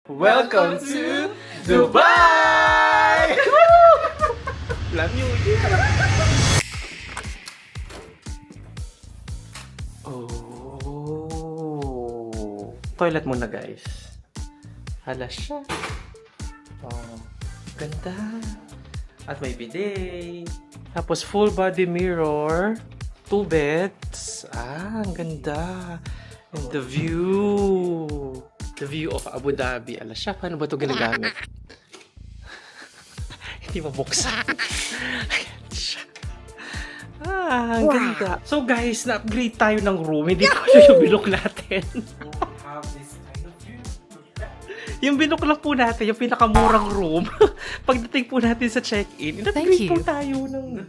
Welcome to Dubai! Love you! Oh, toilet muna guys. Hala siya. Oh, ganda. At may bidet. Tapos full body mirror. 2 beds. Ah, ang ganda. And the view. The view of Abu Dhabi. Ala siya, paano ba ito ginagamit? Hindi mabuksan. Ayan siya. Ah, ang ganda. So guys, na-upgrade tayo ng room. Hindi ko yung binok natin. Yung binok lang po natin, yung pinakamurang room. Pagdating po natin sa check-in, in-upgrade po tayo ng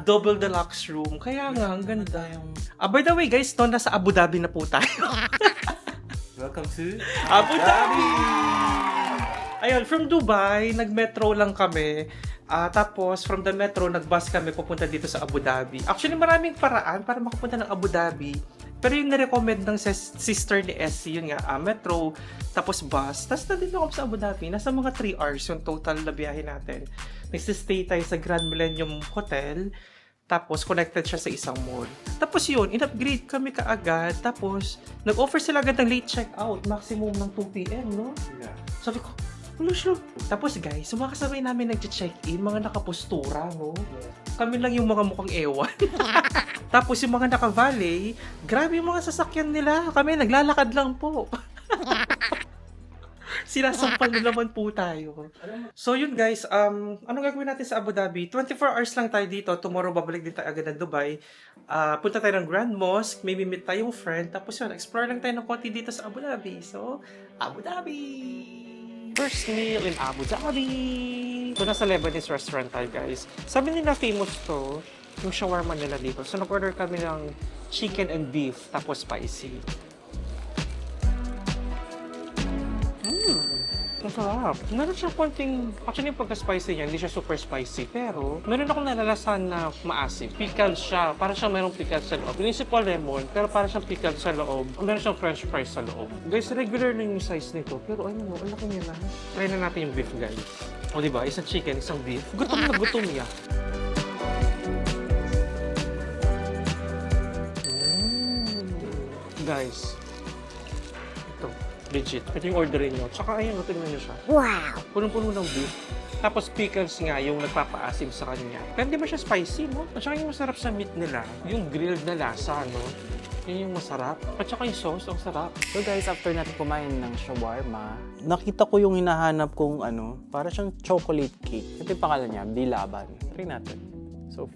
double deluxe room. Kaya nga, ang ganda. By the way guys, nasa Abu Dhabi na po tayo. Welcome to Abu Dhabi! Ayun, from Dubai, nag-metro lang kami. Tapos, from the metro, nag-bus kami pupunta dito sa Abu Dhabi. Actually, maraming paraan para makapunta ng Abu Dhabi. Pero yung na-recommend ng sister ni SC, yun nga, metro, tapos bus. Tapos nandito ako sa Abu Dhabi. Nasa mga 3 hours yung total na biyahe natin. Nagsistay tayo sa Grand Millennium Hotel. Tapos, connected siya sa isang mall. Tapos yun, in-upgrade kami kaagad. Tapos, nag-offer sila agad ng late check-out. Maximum ng 2 p.m., no? Yeah. Sabi ko, ano siya? Tapos guys, yung mga kasabay namin nag-check-in, mga nakapostura, no? Kami lang yung mga mukhang ewan. Tapos yung mga naka-valet, grabe yung mga sasakyan nila. Kami, naglalakad lang po. Sinasampal na naman po tayo. So yun guys, anong gagawin natin sa Abu Dhabi? 24 hours lang tayo dito. Tomorrow babalik din tayo agad ng Dubai. Punta tayo ng Grand Mosque, maybe meet tayong friend. Tapos yun, explore lang tayo ng konti dito sa Abu Dhabi. So, Abu Dhabi! First meal in Abu Dhabi! So nasa Lebanese restaurant tayo guys. Sabi nila famous to, yung shawarma nila dito. So nag-order kami ng chicken and beef, tapos spicy. Masarap. Meron siya konting, actually yung pagka-spicy niya, hindi siya super spicy. Pero, meron akong nalalasan na maasim. Pickle siya. Para siyang merong pickle sa loob. Inisip ko lemon, pero para siyang pickle sa loob. Meron siyang french fries sa loob. Guys, regular na yung size nito. Pero ano mo, ang laki niya na. Try na natin yung beef, guys. O diba, isang chicken, isang beef. Gutom na gutom niya. Guys, legit. Ito yung orderin nyo. Tsaka ayun, tingnan nyo siya. Wow! Punong-puno ng beef. Tapos pickles nga yung nagpapaasim sa kanya. Pero hindi ba siya spicy, no? At saka yung masarap sa meat nila, yung grilled na lasa, no? Yun yung masarap. At saka yung sauce, ang sarap. So guys, after natin kumain ng shawarma, nakita ko yung hinahanap kong para siyang chocolate cake. Ito yung pangalan niya, Bilaban. Try natin. So,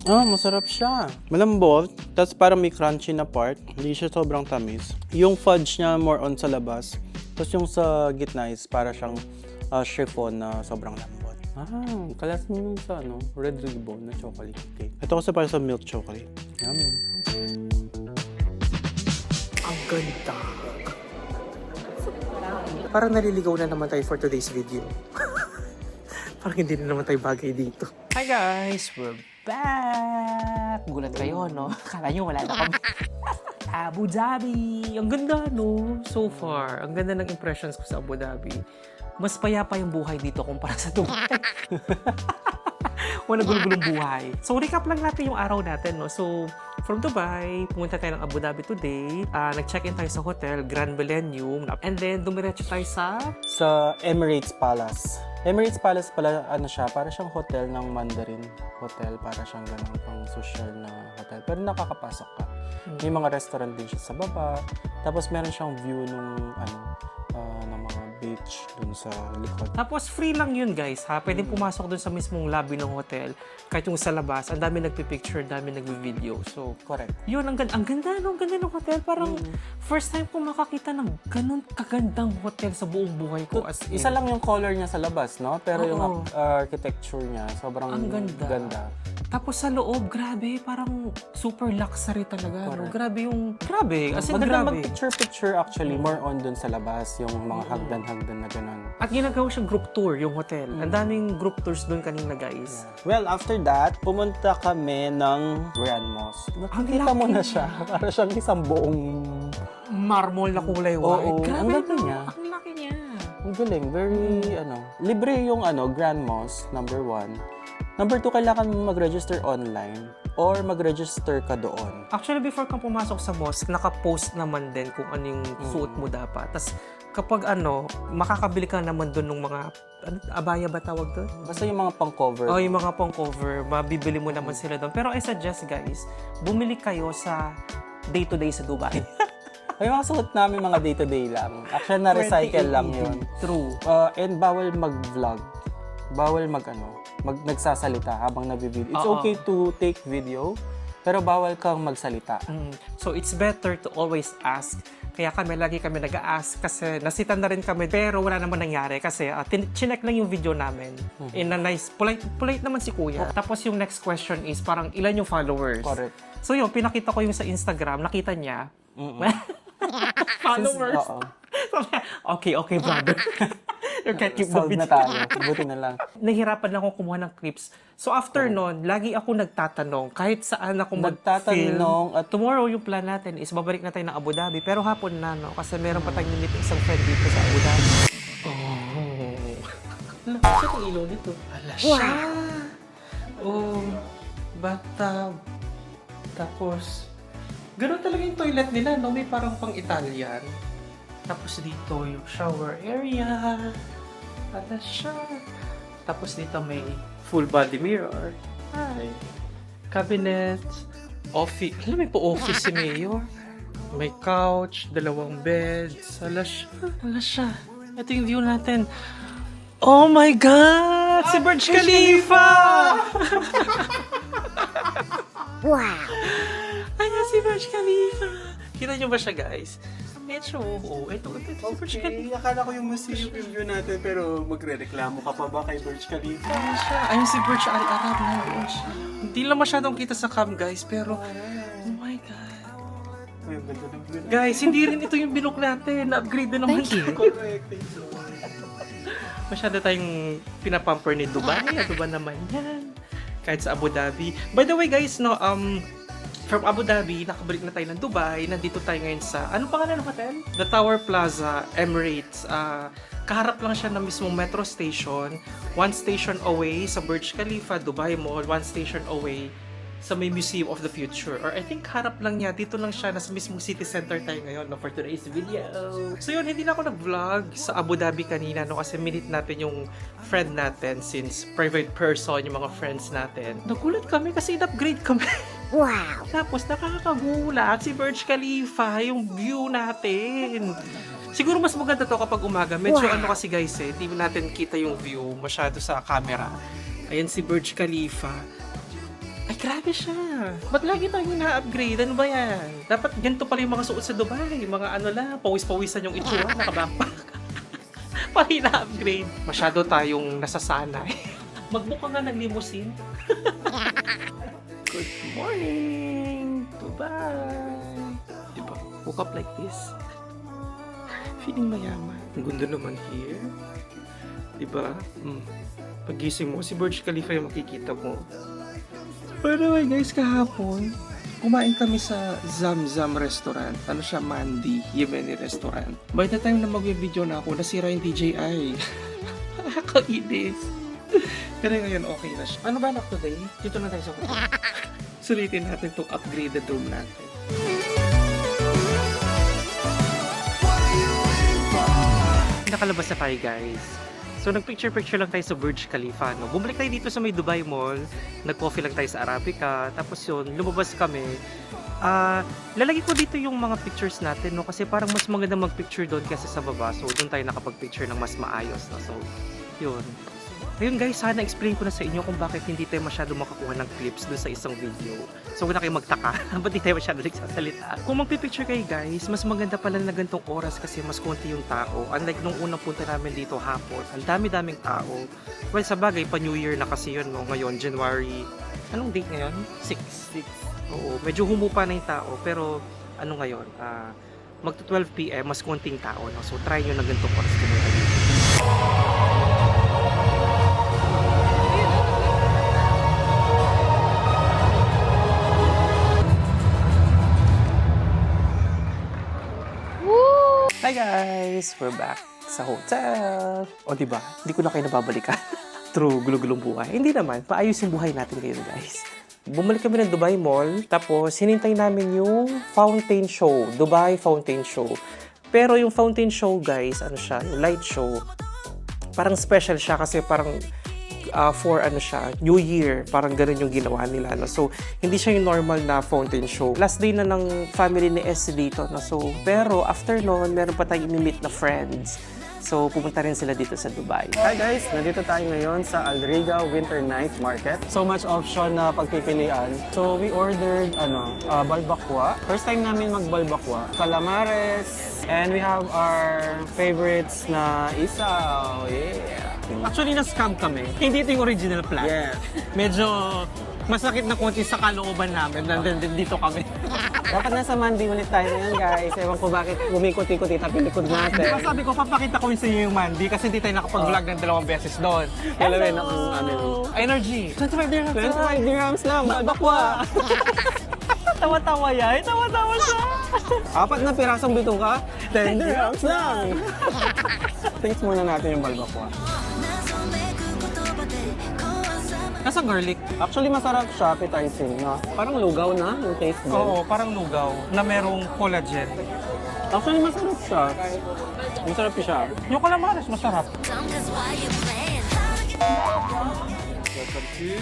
masarap siya. Malambot, tapos parang may crunchy na part. Hindi siya sobrang tamis. Yung fudge niya more on sa labas. Tapos yung sa gitna is para siyang chiffon na sobrang lambot. Kalas mo yung sa red ribbon na chocolate cake. Ito kasi para sa milk chocolate. Yummy. Ang ganda. Parang naliligaw na naman tayo for today's video. Parang hindi na naman tayo bagay dito. Hi guys! We're back! Gulat kayo, no? Akala nyo wala na kami. Abu Dhabi! Ang ganda, no? So far, ang ganda ng impressions ko sa Abu Dhabi. Mas payapa yung buhay dito kumpara sa Dubai. Walang gulong-gulong buhay. So, recap lang natin yung araw natin, no? So, from Dubai, pumunta tayo ng Abu Dhabi today. Nag-check-in tayo sa hotel, Grand Millennium. And then, dumiretso tayo sa Emirates Palace. Emirates Palace pala, siya, para siyang hotel ng Mandarin Hotel. Para siyang ganun pang social na hotel. Pero nakakapasok ka. May mga restaurant din siya sa baba. Tapos meron siyang view ng mga beach dun sa likod. Tapos free lang yun guys ha. Pwedeng pumasok dun sa mismong lobby ng hotel. Kahit yung sa labas, ang dami nagpipicture, ang dami nagvi-video. So, Correct. yun, ang ganda no? Ang ganda ng hotel. Parang first time ko makakita ng ganun kagandang hotel sa buong buhay ko. As in. Isa lang yung color niya sa labas, no? Pero yung architecture niya, sobrang Ang ganda. Tapos sa loob, grabe, parang super luxury talaga. No? Grabe yung, as in Maganda grabe. mag-picture actually, more on dun sa labas, yung mga hagdan na gano'n. At ginagawa siyang group tour, yung hotel. Ang daming group tours doon kanina, guys. Well, after that, pumunta kami ng Grand Mosque. Nakikita mo na siya. Para siyang isang buong marmol na kulay white. Oo, Grabe, ang ganda no? niya. Ang laki niya. Ang galing, very, libre yung, Grand Mosque, number 1. Number 2, kailangan mo mag-register online or mag-register ka doon. Actually, before kang pumasok sa mosque, naka-post naman din kung ano yung suot mo dapat. Tapos, kapag makakabili ka naman doon ng mga, abaya ba tawag doon? Basta yung mga pang-cover. Oh, yung mga pang-cover, mabibili mo naman sila doon. Pero I suggest, guys, bumili kayo sa day-to-day sa Dubai. Ay, mga suot namin mga day-to-day lang. Actually, na-recycle lang yun. True. And bawal mag-vlog. Bawal nagsasalita habang nabibideo. It's okay to take video, pero bawal kang magsalita. So, it's better to always ask. Kaya lagi kami nag-a-ask kasi nasitan na rin kami pero wala naman nangyari kasi chinek lang yung video namin. In a nice, polite naman si Kuya. Tapos yung next question is parang ilan yung followers? Correct. So yun, pinakita ko yung sa Instagram, nakita niya. Followers. Oo. Okay, brother. You can't keep the Solve na video. tayo. Buti na lang. Nahirapan lang ako kumuha ng clips. So after nun, lagi ako nagtatanong kahit saan ako mag-film. Nagtatanong at Tomorrow yung plan natin is babalik na tayo ng Abu Dhabi. Pero hapon na, no? Kasi meron pa tayong meeting isang friend dito sa Abu Dhabi. Oh. Bakit ang ilaw nito? Ala siya. Oh. Bathtub. Tapos, gano'n talaga yung toilet nila, no? May parang pang-Italian. Tapos dito yung shower area. Ala siya. Tapos dito may full body mirror. Hi. Cabinet. Office. Alam, may po-office si Mayor. May couch, 2 beds. Ala siya. Ala siya. Ito yung view natin. Oh my God! Si Burj Khalifa! Wow! Ayan si Burj Khalifa. Kita niyo ba siya, guys? Ito si Burj Khalifa. Akala ko yung museum yung view natin, pero magre-reklamo ka pa ba kay Burj Khalifa? Ayan siya. Ayun si Burj Al Arab na yun siya. Hindi lang masyadong kita sa cam, guys, pero oh my God. Ay, ang ganda ng view. Guys, hindi rin ito yung binok natin. Na-upgrade na naman. Thank you. Correct. Thanks so much. Masyado tayong pinapamper ni Dubai. Ano ba naman yan? Kahit sa Abu Dhabi. By the way, guys, no, from Abu Dhabi, nakabalik na tayo ng Dubai. Nandito tayo ngayon sa, anong pangalan ng hotel? The Tower Plaza, Emirates. Kaharap lang siya ng mismong metro station. 1 station away sa Burj Khalifa, Dubai Mall. 1 station away sa may Museum of the Future. Or I think harap lang niya, dito lang siya, nasa mismong city center tayo ngayon, no, for today's video. So yun, hindi na ako nag-vlog sa Abu Dhabi kanina, no, kasi minute natin yung friend natin since private person, yung mga friends natin. Nagulat kami kasi in-upgrade kami. Wow! Tapos nakakagulat si Burj Khalifa, yung view natin. Siguro mas maganda to kapag umaga. Medyo ano kasi guys hindi natin kita yung view masyado sa camera. Ayan si Burj Khalifa. Ay, grabe siya. Ba't lagi tayong na-upgrade? Ano ba yan? Dapat ganito pala yung mga suot sa Dubai. Mga ano lang, pawis-pawisan yung itsura, nakabackpack. Pari na-upgrade. Masyado tayong nasasanay. Mag-book ka nga ng limousine. Good morning, Dubai. Diba? Woke up like this. Feeling mayaman. Ang ganda naman here. Diba? Pagising mo, si Burj Khalifa yung makikita mo. By the way guys, kahapon, kumain kami sa Zamzam restaurant. Ano siya, Mandi, Yemeni restaurant. By the time na mag-video na ako, nasira yung DJI. Nakakainis. Pero ngayon, okay na siya. Ano ba anak today? Dito na tayo sa hotel. Sulitin natin itong upgraded room natin. Nakalabas na tayo guys. So nagpicture-picture lang tayo sa Burj Khalifa. No? Bumalik tayo dito sa may Dubai Mall. Nag-coffee lang tayo sa Arabica. Tapos yun, lumabas kami. Lalagay ko dito yung mga pictures natin. No? Kasi parang mas maganda mag-picture doon kasi sa baba. So doon tayo nakapag-picture ng mas maayos. No? So yun. Ayun guys, sana explain ko na sa inyo kung bakit hindi tayo masyado makakuha ng clips dun sa isang video. So huwag na kayo magtaka, ba't di tayo masyado nagsasalita? Kung magpipicture kayo guys, mas maganda pala na ganitong oras kasi mas konti yung tao. Unlike nung unang punta namin dito hapon, ang dami-daming tao. Well, sa bagay, pa New Year na kasi yun, no? Ngayon, January, anong date ngayon? 6. Oo, medyo humupa na yung tao, pero ano ngayon, magto 12 PM, mas konting tao, no? So try nyo na ganitong oras pumunta dito. Hi guys! We're back sa hotel. O diba, hindi ko na kayo nababalikan. True, gulo-gulong buhay. Hindi naman, maayos yung buhay natin ngayon guys. Bumalik kami ng Dubai Mall, tapos hinintay namin yung fountain show, Dubai Fountain Show. Pero yung fountain show guys, ano siya, yung light show, parang special siya kasi parang for ano siya, New Year, parang ganun yung ginawa nila. No? So, hindi siya yung normal na fountain show. Last day na ng family ni S dito. No? So, pero after noon, meron pa tayong imi-meet na friends. So, pupunta rin sila dito sa Dubai. Hi guys! Nandito tayo ngayon sa Alriga Winter Night Market. So much option na pagpipilian. So we ordered balbakwa. First time namin magbalbakwa. Calamares. And we have our favorites na isaw. Yeah! Actually, na-scam kami. Hindi ito yung original plan. Yes. Medyo masakit na konti sa kalooban namin. Nandun dito kami. Dapat nasa Monday ulit tayo ngayon guys. Ewan ko bakit umikot-ikot yung likod natin. Diba sabi ko, papakita ko yun sa inyo yung Mandy kasi hindi tayo nakapag-vlog ng 2 beses doon. Hello! Energy! 25 dirhams! 25 dirhams lang, balbakwa! Tawa-tawa yan! Tawa-tawa siya! 4 na pirasong bituka, 10 dirhams lang! Thanks muna natin yung balbakwa. Nasa garlic. Actually, masarap siya, appetizing, no? Parang lugaw na, yung taste din. Oo, parang lugaw na merong collagen. Actually, masarap siya. Masarap siya. Yung calamares, masarap. Welcome to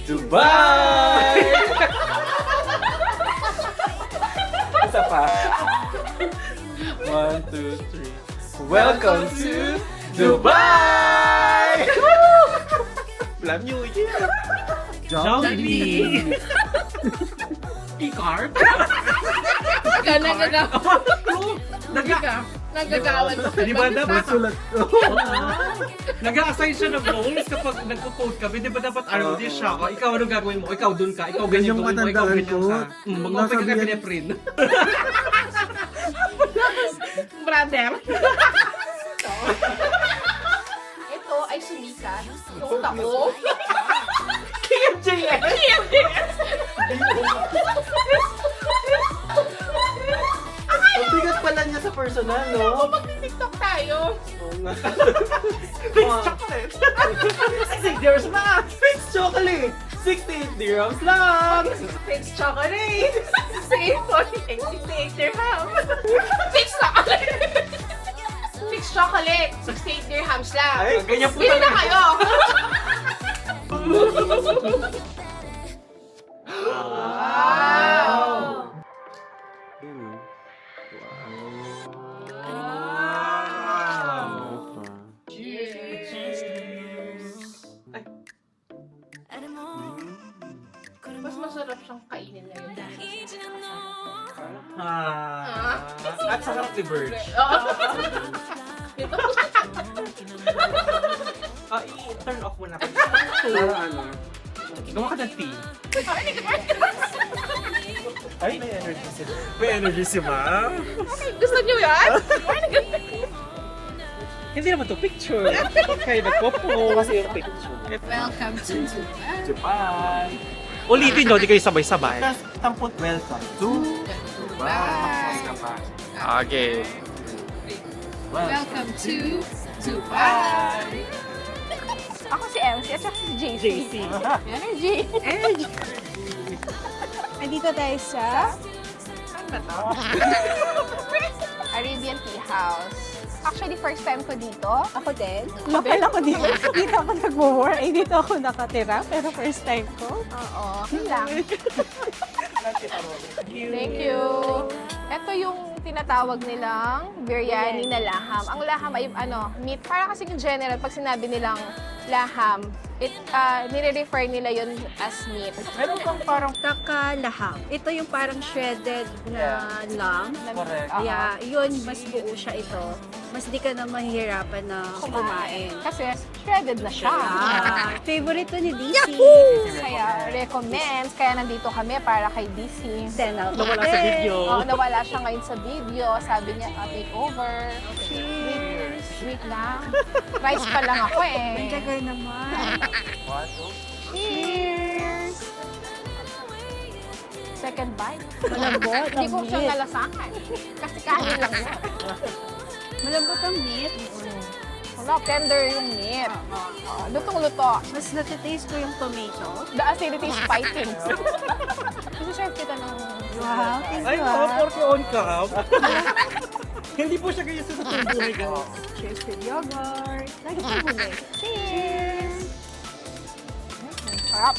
Dubai! Isa pa. 1, 2, 3. Welcome to Dubai! Blame New Year! Jollibee! E-carb? Nagagawan ko. Di ba dapat sulat ko? Nag-a-assign siya ng roles kapag nagpo-code kami. Di ba dapat ROD siya? O, ikaw ano gagawin mo? Ikaw dun ka. Ikaw ganyan gawin mo. Ikaw ganyan ka. Mag-open ka kami na print. Brother. Ito ay sumikat. Yung utak ko. KMJS! Ang bigat pala niya sa personal, no? Kung mag-tiktok tayo. Fix chocolate! 6 years na! Fix chocolate! 68 dirhams lang! Fix chocolate. 68 dirham. Fix chocolate. Fix chocolate. 68 dirhams lang. Ay, ganyan po Bili na talaga. kayo. Mas masarap siyang kainin ngayon. At sarap si Birch. Ito. I-turn off muna. Para ano? Gawa ka ng tea. Ay, may energy si May energy si ma'am. Gusto niyo yan? Hindi naman to picture. Kaya nagpo-post. Kasi yung picture. Welcome to Japan. Ulitin nyo, di kayo sabay-sabay. Tapos tampot welcome to Dubai. Okay. Welcome to Dubai. Ako si Elsie at saka si JC. Energy. Nandito tayo sa Saan ba to? Arabian Tea House. Actually, first time ko dito. ako din. Local ako dito. Dito ako nag-work. Ay, dito ako nakatira. Pero first time ko. Oo. Yun lang. Thank you. Ito yung tinatawag nilang biryani na laham. Ang laham ay meat. Para kasi yung general, pag sinabi nilang laham, nire-refer nila yun as meat. meron kang parang Takalaham. Ito yung parang shredded na lamb. Correct. Yeah, yun, mas buo siya ito. Mas di ka na mahihirapan na kumain. Kasi shredded na siya. Favorite to ni DC. Kaya recommends. Kaya nandito kami para kay DC. 10 out of Nawala sa 10. video. Oo, nawala siya ngayon sa video. Sabi niya, take over. Cheers! Wait lang. Rice pa lang ako eh. Tagal naman. Cheers! second bite. Malambot Hindi ang ko siya meat. nalasahan. Kasi kanin lang yun. Malambot ang meat. Wala, tender yung meat. Lutong-luto. Mas natitaste ko yung tomato. The acidity is fighting. Kasi serve kita ng... Wow, thank Ay, you. no, porky on cup. Hindi po siya ganyan sa totoong buhay, guys. Cheers with yogurt. Lagi ko huli. Cheers! Sarap.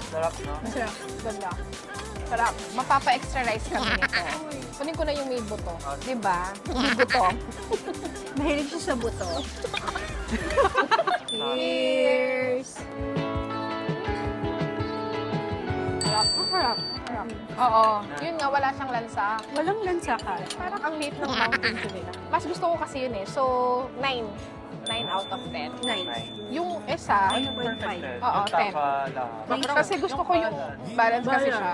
Sarap, no? Masarap. Ganda. Sarap. Mapapa-extra rice kami nito. Kunin ko na yung may buto. Diba? May buto. Mahilig siya sa buto. Cheers! Sarap. Harap. Oo. Yun nga, wala siyang lansa. Walang lansa ka. Parang ang liit ng Mountain Dew nila. Mas gusto ko kasi yun eh. So, 9. 9 out of 10. Nice. Yung isa, Oo, 10. Kasi gusto ko yung balance kasi siya.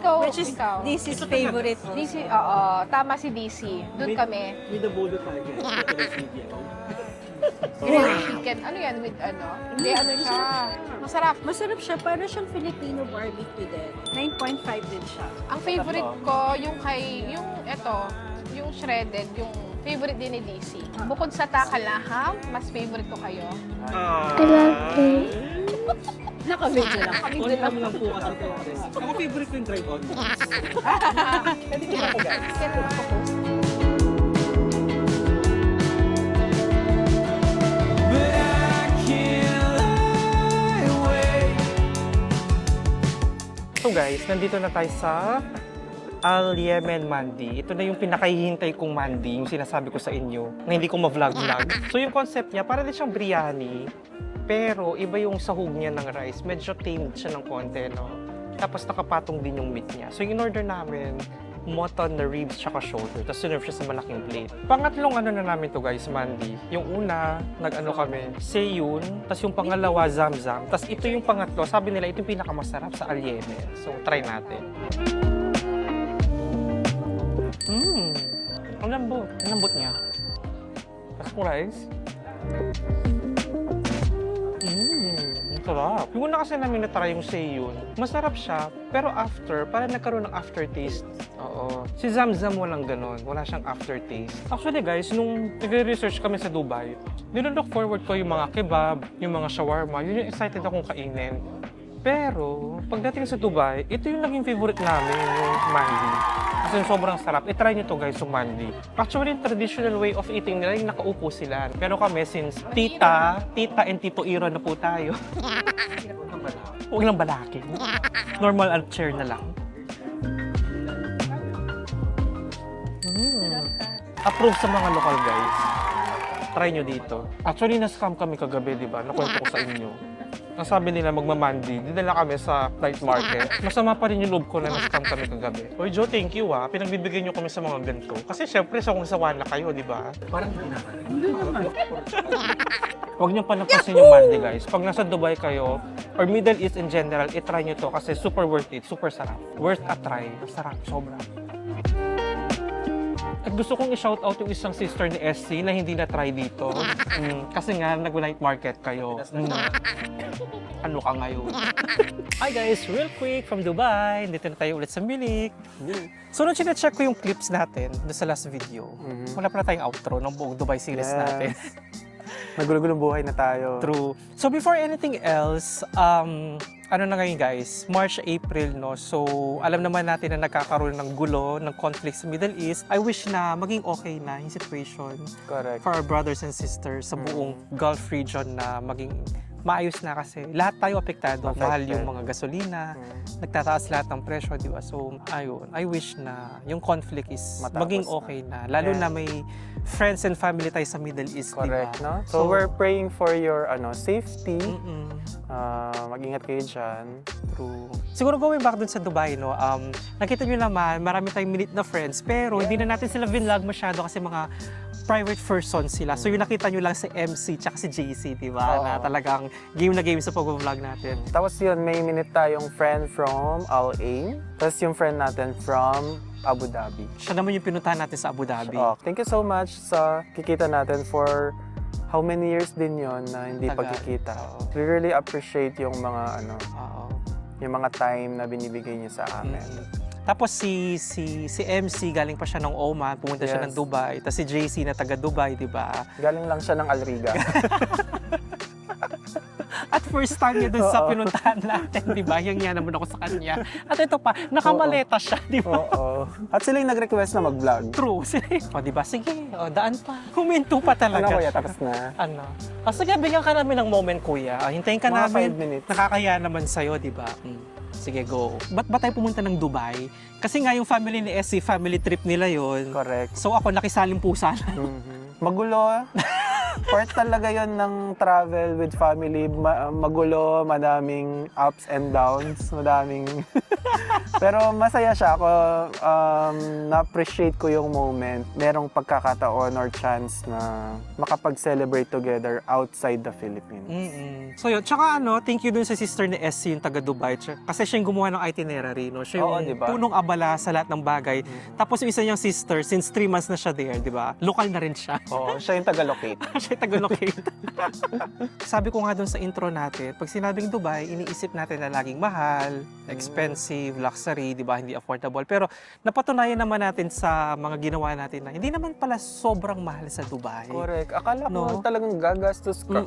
Ikaw, Which is, ikaw. this is favorite. DC, oo. Tama si DC. Doon kami. With the boulder tayo, guys. Grilled chicken. Ano yan? With ano? Hindi, ano siya. Masarap. Masarap siya. Para siyang Filipino barbecue din. 9.5 din siya. Ang favorite ko, yung yung shredded, yung favorite din ni DC. Bukod sa takalaham, mas favorite ko kayo. Naka-video lang. On cam lang po kasi ito. Ako favorite ko yung dried onions. Pwede ko ako, guys. So guys, nandito na tayo sa Al Yemen Mandi. Ito na yung pinakahihintay kong mandi, yung sinasabi ko sa inyo, na hindi ko ma-vlog-vlog. So yung concept niya, para din siyang biryani, pero iba yung sahog niya ng rice. Medyo tamed siya ng konti, no? Tapos nakapatong din yung meat niya. So yung in-order namin, mutton na ribs tsaka shoulder. Tapos sinerve siya sa malaking plate. Pangatlong ano na namin to guys, mandi. Yung una, nag-ano kami, seyun. Tapos yung pangalawa, zamzam. Tapos ito yung pangatlo. Sabi nila, ito yung pinakamasarap sa Al Yemen. So try natin. Ang lambot. Ang lambot niya. Tapos yung rice. Ang sarap. Yung una kasi namin na-try yung seyun, masarap siya, pero after, parang nagkaroon ng aftertaste. Oo. Si Zamzam walang ganon. Wala siyang aftertaste. Actually guys, nung nagre-research kami sa Dubai, nilook forward ko yung mga kebab, yung mga shawarma, yun yung excited akong kainin. Pero, pagdating sa Dubai, ito yung naging favorite namin, yung mandi. Kasi sobrang sarap. I-try nyo to guys, yung mandi. Actually, yung traditional way of eating nila, yung nakaupo sila. Pero kami, since tita and Tito Iro na po tayo. Huwag lang balakin. Normal chair na lang. Approve sa mga local guys. Try nyo dito. Actually, na-scam kami kagabi, di ba? Nakwento ko sa inyo. Ang sabi nila magmamandi, dinala kami sa night market. Masama pa rin yung loob ko na na-scam kami kagabi. Oy, Joe, thank you ah. Pinagbibigyan nyo kami sa mga ganito. Kasi syempre, sa kung sawa na kayo, di ba? Parang huwag nyo panapasin yung mandi, guys. Pag nasa Dubai kayo, or Middle East in general, itry nyo to kasi super worth it, super sarap. Worth a try. Sarap, sobra. At gusto kong i-shoutout yung isang sister ni SC na hindi na-try dito. Kasi nga, nag-night market kayo. Ano ka ngayon? Hi guys, real quick from Dubai. Dito na tayo ulit sa Milik. So, nung check ko yung clips natin doon sa last video, wala pa na tayong outro ng buong Dubai series natin. Nagulugulong buhay na tayo. True. So, before anything else, ano na ngayon guys, March, April, no? So, alam naman natin na nagkakaroon ng gulo, ng conflict sa Middle East. I wish na maging okay na yung situation Correct. for our brothers and sisters sa buong Gulf region na maging maayos na kasi lahat tayo apektado. Mahal yung mga gasolina, nagtataas lahat ng presyo, di ba? So, ayun. I wish na yung conflict is Matapos maging na. okay na. Lalo na may friends and family tayo sa Middle East, di ba? Correct, no? So, we're praying for your safety. Mm-mm. Mag-ingat kayo dyan. True. Siguro going back dun sa Dubai, no, nakita nyo naman, marami tayong minute na friends, pero hindi na natin sila vinlog masyado kasi mga private persons sila. So yung nakita nyo lang si MC tsaka si JC, di ba? Oo. Na talagang game na game sa pag-vlog natin. Tapos yun, may minute tayong friend from Al Ain. Tapos yung friend natin from Abu Dhabi. Siya naman yung pinuntahan natin sa Abu Dhabi. Oh, thank you so much sa kikita natin for how many years din yon na hindi Tagal. pagkikita. Oo. We really appreciate yung mga Oo. yung mga time na binibigay niya sa amin. Tapos si MC galing pa siya ng Oman, pumunta siya ng Yes. Dubai. Tapos si JC na taga Dubai, di ba? Galing lang siya ng Alriga. At first time niya dun sa Oo. pinuntahan natin, di ba? Yung nga naman ako sa kanya. At ito pa, nakamaleta siya, di ba? Oo. At sila yung nag-request na mag-vlog. True. O, di ba? Sige, o, daan pa. Huminto pa talaga. Ano kuya, tapos na? Ano? O, sige, bigyan ka namin ng moment, kuya. Hintayin ka Mga namin. 5 minutes. Nakakaya naman sa'yo, di ba? Sige, go. Ba't ba tayo pumunta ng Dubai? Kasi nga yung family ni Essie, family trip nila yon. Correct. So ako, nakisaling pusa na. Magulo. Part talaga yon ng travel with family. Magulo, madaming ups and downs, madaming... Pero masaya siya. Ako, na-appreciate ko yung moment. Merong pagkakataon or chance na makapag-celebrate together outside the Philippines. So yun, tsaka thank you dun sa sister ni Essie, yung taga Dubai. Kasi siya yung gumawa ng itinerary, no? Siya yung Oo, diba? punong abala sa lahat ng bagay. Tapos yung isa niyang sister, since 3 months na siya there, di ba? Lokal na rin siya. Oo, siya yung taga-locate. Siya yung taga-locate. Sabi ko nga dun sa intro natin, pag sinabing Dubai, iniisip natin na laging mahal, expensive, luxury, di ba? Hindi affordable. Pero napatunayan naman natin sa mga ginawa natin na hindi naman pala sobrang mahal sa Dubai. Correct. Akala ko No? talagang gagastos ka.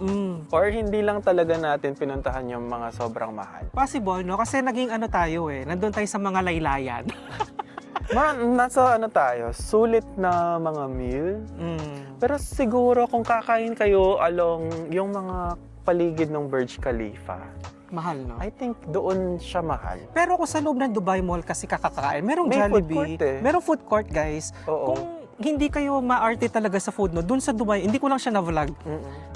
Or hindi lang talaga natin pinuntahan yung mga sobrang mahal. Possible, no? Kasi naging tayo nandun tayo sa mga laylayan. Nasa tayo, sulit na mga meal. Pero siguro kung kakain kayo along yung mga paligid ng Burj Khalifa, Mahal, no? I think doon siya mahal. Pero kung sa loob ng Dubai Mall kasi kakakain, merong May food Jollibee, court eh. merong food court, guys. Oo. Kung hindi kayo maarte talaga sa food, no, dun sa Dubai, hindi ko lang siya na-vlog.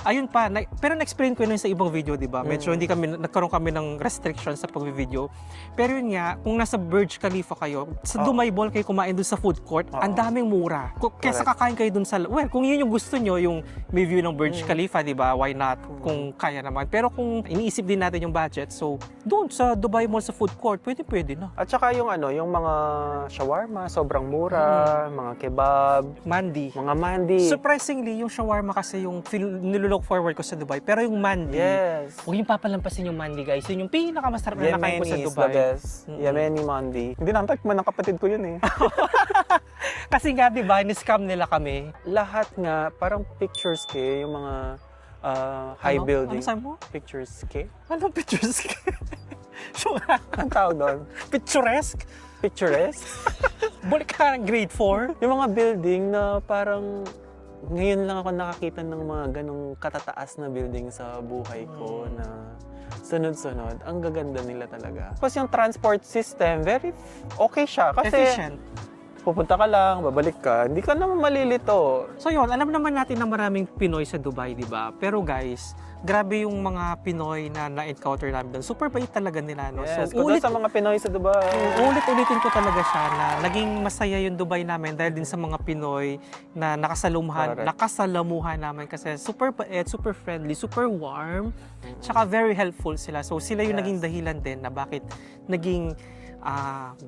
Ayun pa, pero na-explain ko yun sa ibang video, di ba? Medyo nagkaroon kami ng restrictions sa pag-video. Pero yun nga, kung nasa Burj Khalifa kayo, sa Dubai Mall kayo kumain dun sa food court, ang daming mura. Kesa kakain kayo dun sa, well, kung yun yung gusto nyo, yung may view ng Burj Khalifa, di ba? Why not? Kung kaya naman. Pero kung iniisip din natin yung budget, so dun sa Dubai Mall sa food court, pwede na. At saka yung yung mga shawarma, sobrang mura, mga kebab, Mandi. mga mandi. Surprisingly, yung shawarma kasi yung nilulook forward ko sa Dubai. Pero yung mandi, Yes. huwag yung papalampasin yung mandi, guys. Yun yung pinakamasarap na nakain ko sa Yemeni is Dubai. the best. Yemeni mandi. Hindi na man ng kapatid ko yun eh. Kasi nga, di ba, ni-scam nila kami. Lahat nga, parang pictures kay yung mga high building. Ano sabi mo? Pictures kay? Anong pictures? Ang tawag doon? Picturesque? Picturesque? Balik ka ng grade 4? Yung mga building na parang ngayon lang ako nakakita ng mga ganong katataas na building sa buhay ko na sunod-sunod. Ang gaganda nila talaga. Tapos yung transport system, very okay siya. Kasi Efficient. pupunta ka lang, babalik ka, hindi ka naman malilito. So yun, alam naman natin na maraming Pinoy sa Dubai, di ba? Pero guys, grabe yung mga Pinoy na na-encounter namin doon. Super bait talaga nila, no? Yes, So, kudos sa mga Pinoy sa Dubai. ulit-ulitin ko talaga siya na naging masaya yung Dubai namin dahil din sa mga Pinoy na Correct. nakasalamuhan namin kasi super bait, super friendly, super warm, tsaka very helpful sila. So sila yung Yes. naging dahilan din na bakit naging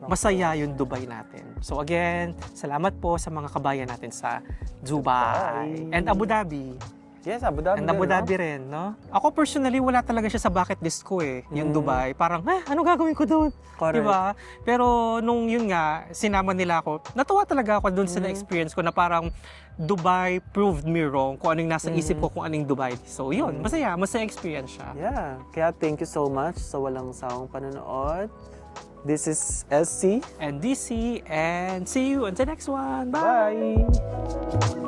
masaya yung Dubai natin. So again, salamat po sa mga kabayan natin sa Dubai. Dubai. And Abu Dhabi. Yes, Abu Dhabi. And Abu din, no? Dhabi rin, no? Ako personally, wala talaga siya sa bucket list ko yung Dubai. Parang, ano gagawin ko doon? Correct. Diba? Pero nung yun nga, sinama nila ako, natuwa talaga ako doon sa na-experience ko na parang Dubai proved me wrong kung anong nasa isip ko kung anong Dubai. So yun, masaya experience siya. Yeah. Kaya thank you so much sa walang sawang panonood. This is SC. And DC, and see you on the next one. Bye!